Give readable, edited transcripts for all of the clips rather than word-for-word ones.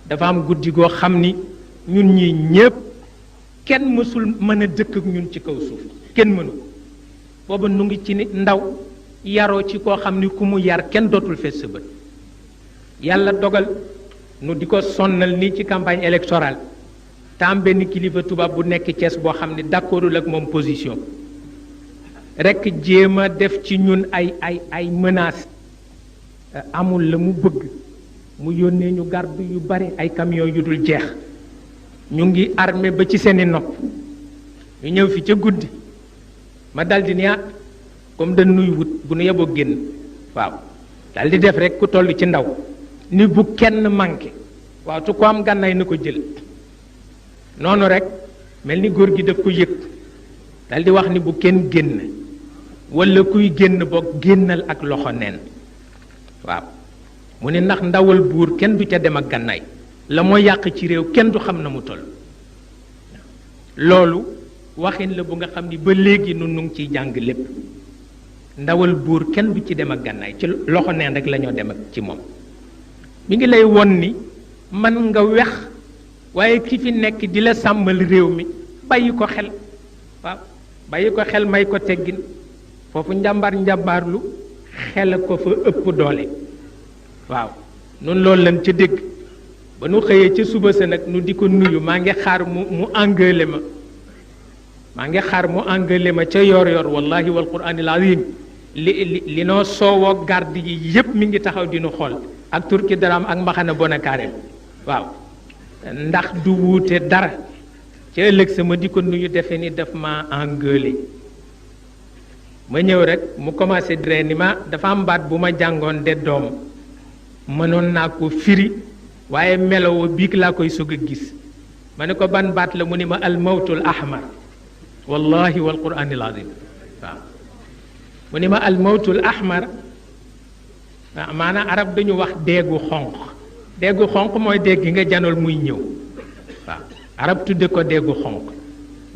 dafa am guddi goo xam ni ñun ñi ñépp kenn mësul mën a dëkk ak ñun ci kaw suuf kenn mënu ko booba nu ngi ci ni ndaw yaroo ci koo xam ni ku mu yar kenn dootul fees sa bët yàlla dogal nu di ko sonnal nii ci campagne électorale te am benn kilifa tubaab bu nekk Thiès boo xam ni d'accordul ak moom position rekk jéem a def ci ñun ay menaces amul la mu bëgg mu yónnee ñu garde yu bari ay camion yu dul jeex ñu ngi armé ba ci seeni nopp ñu ñëw fi ca guddi ma daldi ni comme dañ nuy wut bu nu yeboo génn waaw daldi def rek ku toll ci ndaw ni bu kenn manqué waaw tu ko am gànnaay na ko jël noonu rek mel ni góor gi daf ko yëg daldi wax ni bu kenn génn walla kuy génn boog génnal ak loxo neen waaw mu ne ndax ndawal buur kenn du ca dem ak gànnaay la moo yàq ci réew kenn du xam na mu toll loolu waxin la bu nga xam ni ba léegi nu ngi ciy jàng lépp ndawal buur kenn du ci dem ak gànnaay ci loxo neen rek la ñoo dem ak ci moom mi ngi lay won ni man nga wex waaye ki fi nekk di la sàmmal réew mi bàyyi ko xel waaw bàyyi ko xel may ko teggin foofu njàmbaarlu xel ko fa ëpp doole waaw noonu loolu lan ca dégg ba nu xëyee ca suba sa nag nu di ko nuyu maa ngi xaar mu engële ma maa ngi xaar mu engële ma ca yor wallahi wal quraanil azim li noo soowoo garde yi yépp mi ngi taxaw di nu xool ak turki daraam ak mbaxana bonakaare waaw ndax du wuute dara ca ëllëg sa ma di ko nuyu defe ni daf ma engële ma ñëw rek mu commencé dire ni ma dafa am baat bu ma jàngoon de doom mënoon naa ko firi waaye melowo biig laa koy sog a gis ma ne ko ban baat la mu ni ma al mawtul ahmar wallahi wal quraanil azim waaw mu ni ma al mawtul ahmar maanaam arab dañu wax deegu xonq mooy deeg gi nga janool muy ñëw waaw arab tudde ko deegu xonq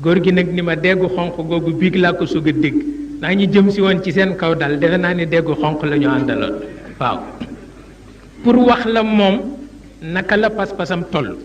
góor gi nag ni ma deegu xonq googu biig laa ko sog a dégg naa ñu jëm si woon ci seen kaw dal defe naa ni deegu xonq la ñu àndaloon waaw pour wax la moom naka la pas-pasam toll